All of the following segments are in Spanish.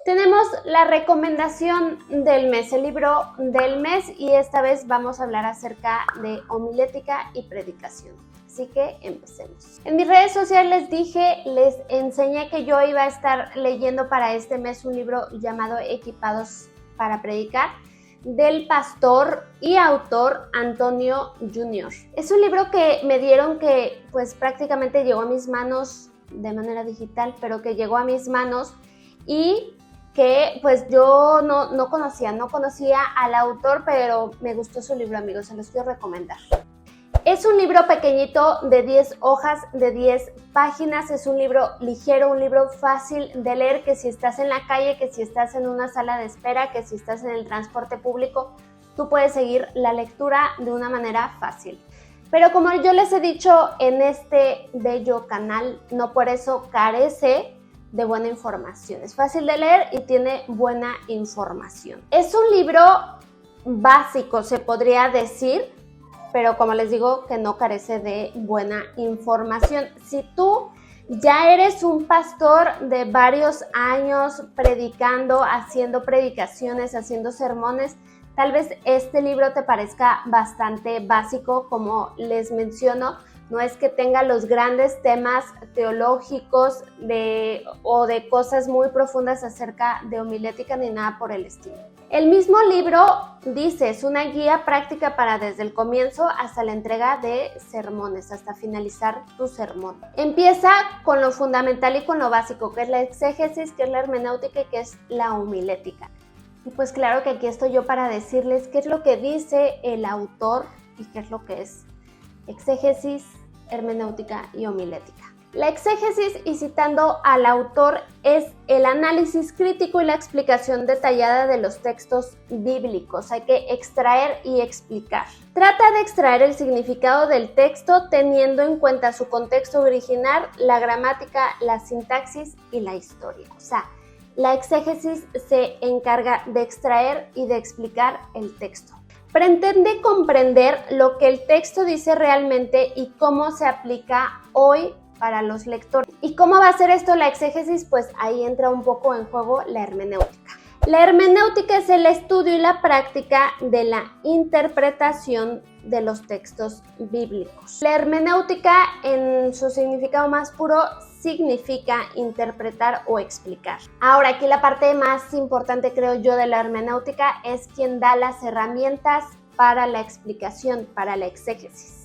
Tenemos la recomendación del mes, el libro del mes, y esta vez vamos a hablar acerca de homilética y predicación. Así que empecemos. En mis redes sociales les enseñé que yo iba a estar leyendo para este mes un libro llamado Equipados para Predicar, del pastor y autor Antonio Jr. Es un libro que me dieron que pues prácticamente llegó a mis manos de manera digital, pero que llegó a mis manos y que pues yo no conocía al autor, pero me gustó su libro, amigos, se los quiero recomendar. Es un libro pequeñito de 10 hojas, de 10 páginas, es un libro ligero, un libro fácil de leer, que si estás en la calle, que si estás en una sala de espera, que si estás en el transporte público, tú puedes seguir la lectura de una manera fácil. Pero como yo les he dicho en este bello canal, no por eso carece de buena información. Es fácil de leer y tiene buena información. Es un libro básico, se podría decir, pero como les digo, que no carece de buena información. Si tú ya eres un pastor de varios años predicando, haciendo predicaciones, haciendo sermones, tal vez este libro te parezca bastante básico. Como les menciono, no es que tenga los grandes temas teológicos o de cosas muy profundas acerca de homilética ni nada por el estilo. El mismo libro dice, es una guía práctica para desde el comienzo hasta la entrega de sermones, hasta finalizar tu sermón. Empieza con lo fundamental y con lo básico, que es la exégesis, que es la hermenéutica y que es la homilética. Y pues claro que aquí estoy yo para decirles qué es lo que dice el autor y qué es lo que es exégesis, hermenéutica y homilética. La exégesis, y citando al autor, es el análisis crítico y la explicación detallada de los textos bíblicos. Hay que extraer y explicar. Trata de extraer el significado del texto teniendo en cuenta su contexto original, la gramática, la sintaxis y la historia. O sea, la exégesis se encarga de extraer y de explicar el texto. Pretende comprender lo que el texto dice realmente y cómo se aplica hoy para los lectores. ¿Y cómo va a ser esto la exégesis? Pues ahí entra un poco en juego la hermenéutica. La hermenéutica es el estudio y la práctica de la interpretación de los textos bíblicos. La hermenéutica, en su significado más puro, significa interpretar o explicar. Ahora, aquí la parte más importante, creo yo, de la hermenéutica es quien da las herramientas para la explicación, para la exégesis.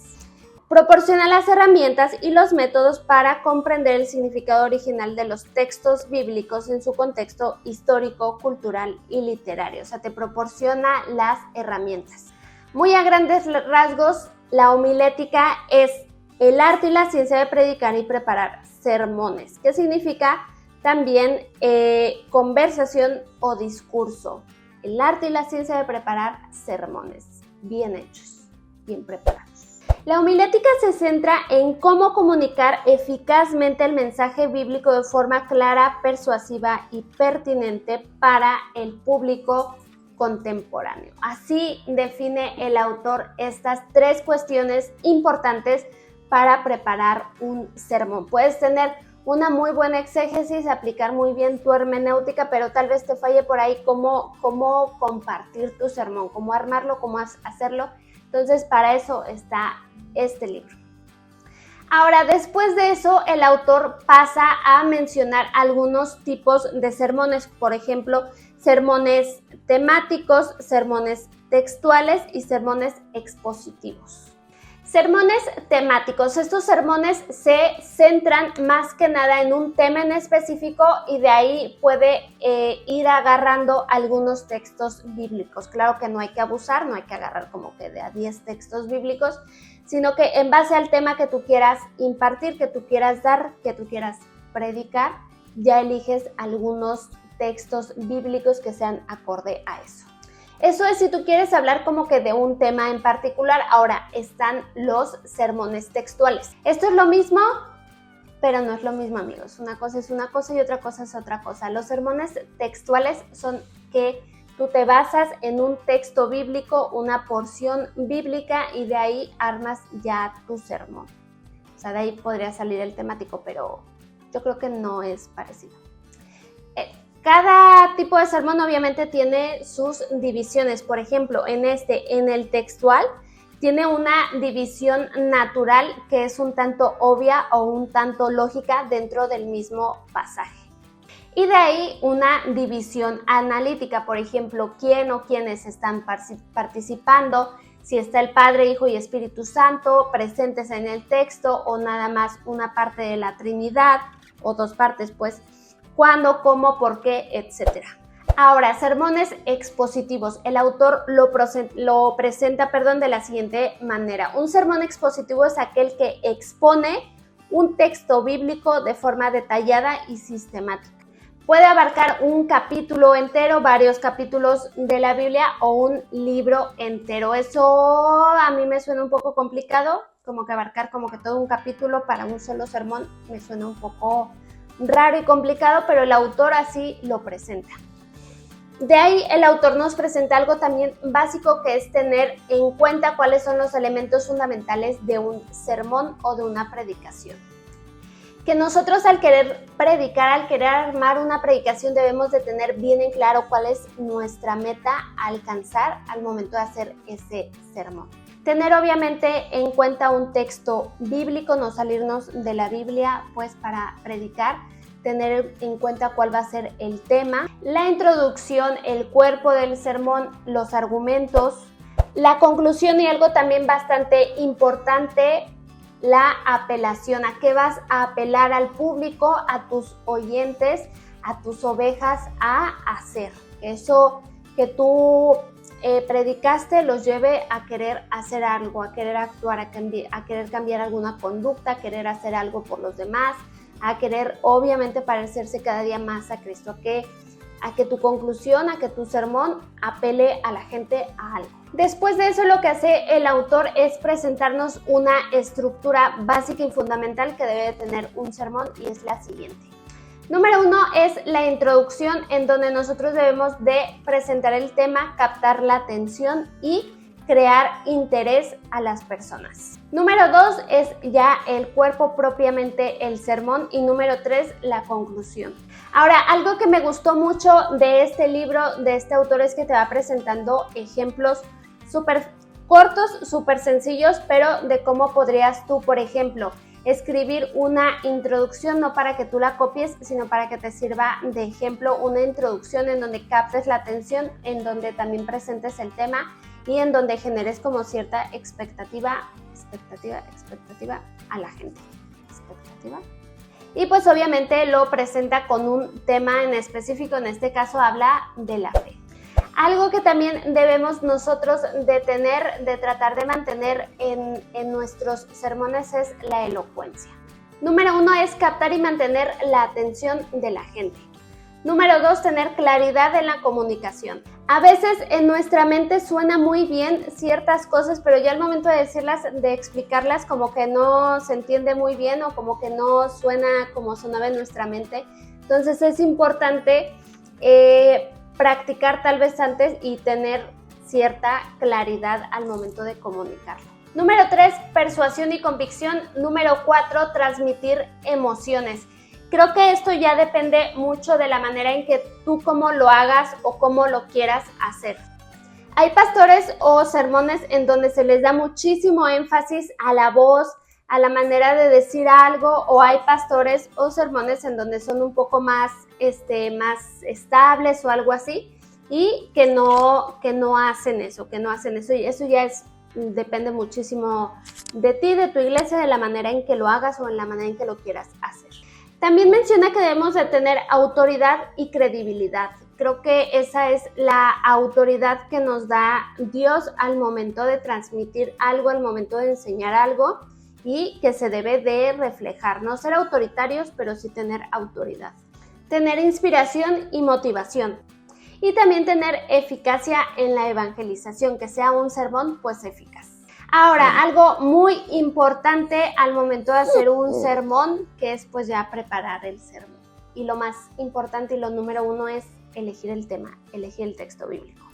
Proporciona las herramientas y los métodos para comprender el significado original de los textos bíblicos en su contexto histórico, cultural y literario. O sea, te proporciona las herramientas. Muy a grandes rasgos, la homilética es el arte y la ciencia de predicar y preparar sermones, que significa también conversación o discurso. El arte y la ciencia de preparar sermones bien hechos, bien preparados. La homilética se centra en cómo comunicar eficazmente el mensaje bíblico de forma clara, persuasiva y pertinente para el público contemporáneo. Así define el autor estas 3 cuestiones importantes para preparar un sermón. Puedes tener una muy buena exégesis, aplicar muy bien tu hermenéutica, pero tal vez te falle por ahí cómo compartir tu sermón, cómo armarlo, cómo hacerlo. Entonces, para eso está este libro. Ahora, después de eso, el autor pasa a mencionar algunos tipos de sermones, por ejemplo, sermones temáticos, sermones textuales y sermones expositivos. Sermones temáticos. Estos sermones se centran más que nada en un tema en específico y de ahí puede ir agarrando algunos textos bíblicos. Claro que no hay que abusar, no hay que agarrar como que de a 10 textos bíblicos, sino que en base al tema que tú quieras impartir, que tú quieras dar, que tú quieras predicar, ya eliges algunos textos bíblicos que sean acorde a eso. Eso es si tú quieres hablar como que de un tema en particular. Ahora están los sermones textuales. Esto es lo mismo, pero no es lo mismo, amigos. Una cosa es una cosa y otra cosa es otra cosa. Los sermones textuales son que tú te basas en un texto bíblico, una porción bíblica, y de ahí armas ya tu sermón. O sea, de ahí podría salir el temático, pero yo creo que no es parecido. Cada tipo de sermón obviamente tiene sus divisiones. Por ejemplo, en el textual, tiene una división natural que es un tanto obvia o un tanto lógica dentro del mismo pasaje. Y de ahí una división analítica, por ejemplo, quién o quiénes están participando, si está el Padre, Hijo y Espíritu Santo presentes en el texto o nada más una parte de la Trinidad o dos partes, pues, cuándo, cómo, por qué, etc. Ahora, sermones expositivos. El autor lo presenta de la siguiente manera. Un sermón expositivo es aquel que expone un texto bíblico de forma detallada y sistemática. Puede abarcar un capítulo entero, varios capítulos de la Biblia o un libro entero. Eso a mí me suena un poco complicado, como que abarcar como que todo un capítulo para un solo sermón me suena un poco raro y complicado, pero el autor así lo presenta. De ahí el autor nos presenta algo también básico, que es tener en cuenta cuáles son los elementos fundamentales de un sermón o de una predicación. Que nosotros al querer predicar, al querer armar una predicación, debemos de tener bien en claro cuál es nuestra meta a alcanzar al momento de hacer ese sermón. Tener obviamente en cuenta un texto bíblico, no salirnos de la Biblia pues para predicar. Tener en cuenta cuál va a ser el tema, la introducción, el cuerpo del sermón, los argumentos, la conclusión y algo también bastante importante, la apelación. ¿A qué vas a apelar al público, a tus oyentes, a tus ovejas a hacer? Eso que tú predicaste los lleve a querer hacer algo, a querer actuar, a querer cambiar alguna conducta, a querer hacer algo por los demás, a querer obviamente parecerse cada día más a Cristo, a que tu conclusión, a que tu sermón apele a la gente a algo. Después de eso, lo que hace el autor es presentarnos una estructura básica y fundamental que debe de tener un sermón, y es la siguiente. Número 1 es la introducción, en donde nosotros debemos de presentar el tema, captar la atención y crear interés a las personas. Número 2 es ya el cuerpo, propiamente el sermón, y número 3 la conclusión. Ahora, algo que me gustó mucho de este libro, de este autor, es que te va presentando ejemplos súper cortos, súper sencillos, pero de cómo podrías tú, por ejemplo, escribir una introducción, no para que tú la copies, sino para que te sirva de ejemplo, una introducción en donde captes la atención, en donde también presentes el tema y en donde generes como cierta expectativa a la gente. Y pues obviamente lo presenta con un tema en específico, en este caso habla de la fe. Algo que también debemos nosotros de tratar de mantener en nuestros sermones es la elocuencia. Número 1 es captar y mantener la atención de la gente. Número 2, tener claridad en la comunicación. A veces en nuestra mente suena muy bien ciertas cosas, pero ya al momento de decirlas, de explicarlas, como que no se entiende muy bien o como que no suena como sonaba en nuestra mente. Entonces es importante practicar tal vez antes y tener cierta claridad al momento de comunicarlo. Número 3, persuasión y convicción. Número 4, transmitir emociones. Creo que esto ya depende mucho de la manera en que tú cómo lo hagas o cómo lo quieras hacer. Hay pastores o sermones en donde se les da muchísimo énfasis a la voz, a la manera de decir algo, o hay pastores o sermones en donde son un poco más estables o algo así, y que no hacen eso, y eso ya depende muchísimo de ti, de tu iglesia, de la manera en que lo hagas o en la manera en que lo quieras hacer. También menciona que debemos de tener autoridad y credibilidad. Creo que esa es la autoridad que nos da Dios al momento de transmitir algo, al momento de enseñar algo, y que se debe de reflejar. No ser autoritarios, pero sí tener autoridad. Tener inspiración y motivación. Y también tener eficacia en la evangelización, que sea un sermón pues eficaz. Ahora, algo muy importante al momento de hacer un sermón, que es pues ya preparar el sermón. Y lo más importante y lo número 1 es elegir el tema, elegir el texto bíblico.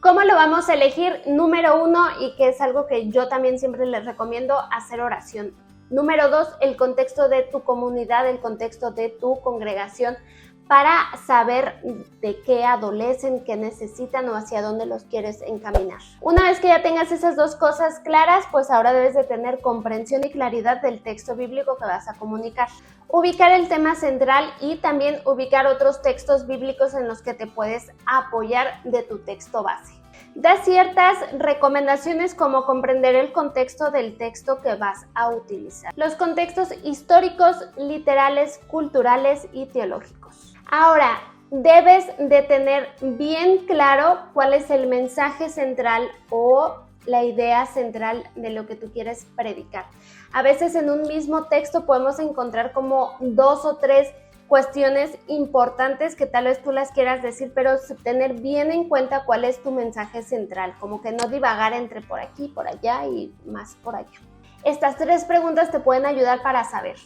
¿Cómo lo vamos a elegir? Número 1, y que es algo que yo también siempre les recomiendo, hacer oración. Número 2, el contexto de tu comunidad, el contexto de tu congregación. para saber de qué adolecen, qué necesitan o hacia dónde los quieres encaminar. Una vez que ya tengas esas dos cosas claras, pues ahora debes de tener comprensión y claridad del texto bíblico que vas a comunicar. Ubicar el tema central y también ubicar otros textos bíblicos en los que te puedes apoyar de tu texto base. Da ciertas recomendaciones como comprender el contexto del texto que vas a utilizar. Los contextos históricos, literales, culturales y teológicos. Ahora, debes de tener bien claro cuál es el mensaje central o la idea central de lo que tú quieres predicar. A veces en un mismo texto podemos encontrar como 2 o 3 cuestiones importantes que tal vez tú las quieras decir, pero tener bien en cuenta cuál es tu mensaje central, como que no divagar entre por aquí, por allá y más por allá. Estas 3 preguntas te pueden ayudar para saber.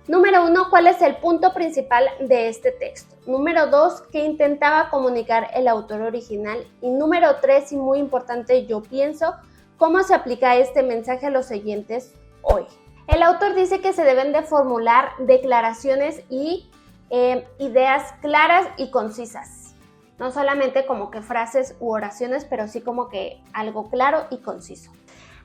Número 1, ¿cuál es el punto principal de este texto? Número 2, ¿qué intentaba comunicar el autor original? Y número 3, y muy importante, yo pienso, ¿cómo se aplica este mensaje a los oyentes hoy? El autor dice que se deben de formular declaraciones y ideas claras y concisas. No solamente como que frases u oraciones, pero sí como que algo claro y conciso.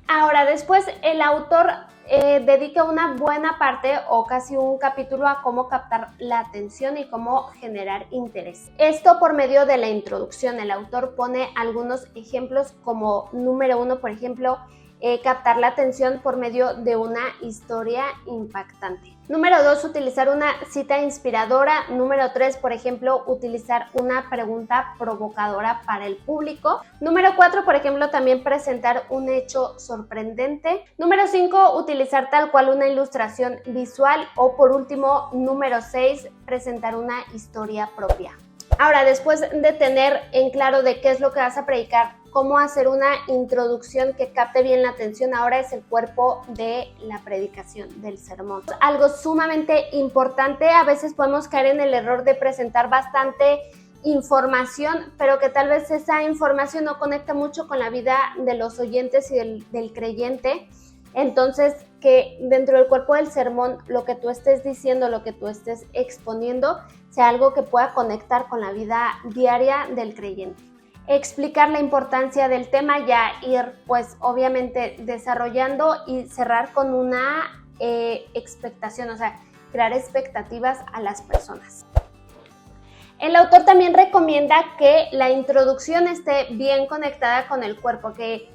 Ahora, después el autor dedica una buena parte o casi un capítulo a cómo captar la atención y cómo generar interés. Esto por medio de la introducción. El autor pone algunos ejemplos como número 1, por ejemplo, captar la atención por medio de una historia impactante. Número 2, utilizar una cita inspiradora. Número 3, por ejemplo, utilizar una pregunta provocadora para el público. Número 4, por ejemplo, también presentar un hecho sorprendente. Número 5, utilizar tal cual una ilustración visual. O por último, número 6, presentar una historia propia. Ahora, después de tener en claro de qué es lo que vas a predicar, cómo hacer una introducción que capte bien la atención, ahora es el cuerpo de la predicación, del sermón. Algo sumamente importante, a veces podemos caer en el error de presentar bastante información, pero que tal vez esa información no conecta mucho con la vida de los oyentes y del creyente. Entonces, que dentro del cuerpo del sermón, lo que tú estés diciendo, lo que tú estés exponiendo, sea algo que pueda conectar con la vida diaria del creyente. Explicar la importancia del tema, ya ir pues obviamente desarrollando y cerrar con una expectación, o sea, crear expectativas a las personas. El autor también recomienda que la introducción esté bien conectada con el cuerpo, que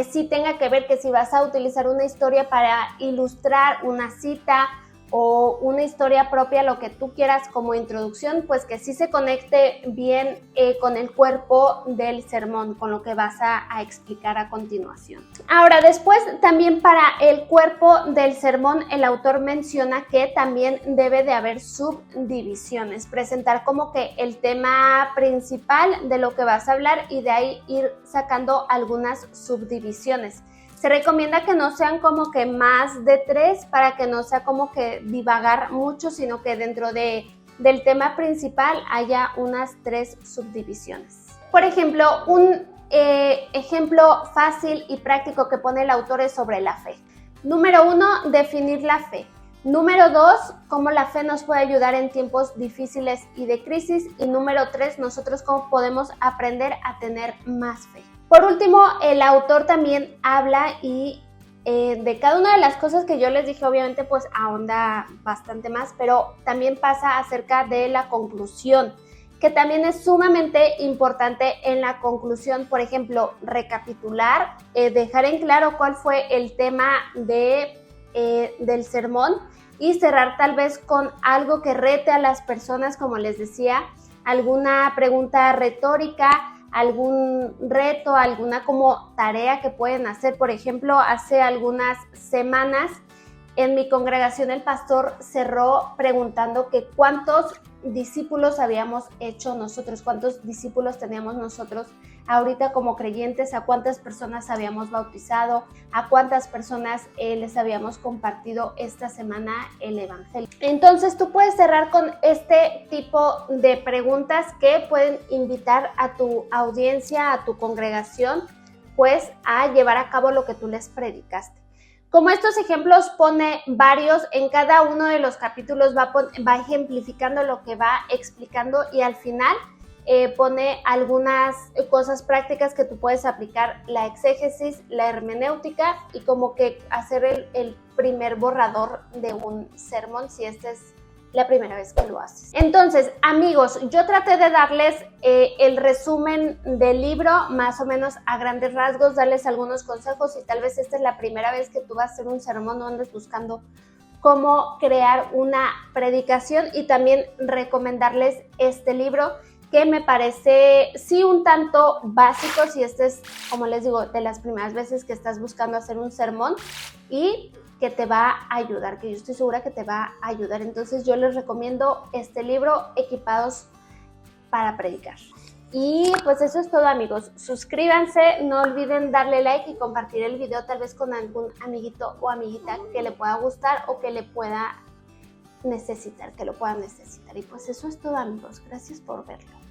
sí tenga que ver, que si vas a utilizar una historia para ilustrar una cita o una historia propia, lo que tú quieras como introducción, pues que sí se conecte bien con el cuerpo del sermón, con lo que vas a explicar a continuación. Ahora, después también para el cuerpo del sermón, el autor menciona que también debe de haber subdivisiones, presentar como que el tema principal de lo que vas a hablar y de ahí ir sacando algunas subdivisiones. Se recomienda que no sean como que más de 3 para que no sea como que divagar mucho, sino que dentro del tema principal haya unas 3 subdivisiones. Por ejemplo, un ejemplo fácil y práctico que pone el autor es sobre la fe. Número 1, definir la fe. Número 2, cómo la fe nos puede ayudar en tiempos difíciles y de crisis. Y número 3, nosotros cómo podemos aprender a tener más fe. Por último, el autor también habla de cada una de las cosas que yo les dije, obviamente pues ahonda bastante más, pero también pasa acerca de la conclusión, que también es sumamente importante en la conclusión. Por ejemplo, recapitular, dejar en claro cuál fue el tema del sermón y cerrar tal vez con algo que rete a las personas, como les decía, alguna pregunta retórica, algún reto, alguna como tarea que pueden hacer. Por ejemplo, hace algunas semanas en mi congregación el pastor cerró preguntando que cuántos discípulos habíamos hecho nosotros, cuántos discípulos teníamos nosotros ahorita como creyentes, a cuántas personas habíamos bautizado, a cuántas personas les habíamos compartido esta semana el evangelio. Entonces tú puedes cerrar con este tipo de preguntas que pueden invitar a tu audiencia, a tu congregación, pues a llevar a cabo lo que tú les predicaste. Como estos ejemplos pone varios, en cada uno de los capítulos va ejemplificando lo que va explicando y al final pone algunas cosas prácticas que tú puedes aplicar, la exégesis, la hermenéutica y como que hacer el primer borrador de un sermón si esta es la primera vez que lo haces. Entonces, amigos, yo traté de darles el resumen del libro, más o menos a grandes rasgos, darles algunos consejos y tal vez esta es la primera vez que tú vas a hacer un sermón o andes buscando cómo crear una predicación y también recomendarles este libro que me parece sí un tanto básico si este es, como les digo, de las primeras veces que estás buscando hacer un sermón y que te va a ayudar, que yo estoy segura que te va a ayudar. Entonces yo les recomiendo este libro, Equipados para Predicar. Y pues eso es todo, amigos. Suscríbanse, no olviden darle like y compartir el video tal vez con algún amiguito o amiguita que le pueda gustar o que le pueda necesitar, que lo puedan necesitar. Y pues eso es todo, amigos. Gracias por verlo.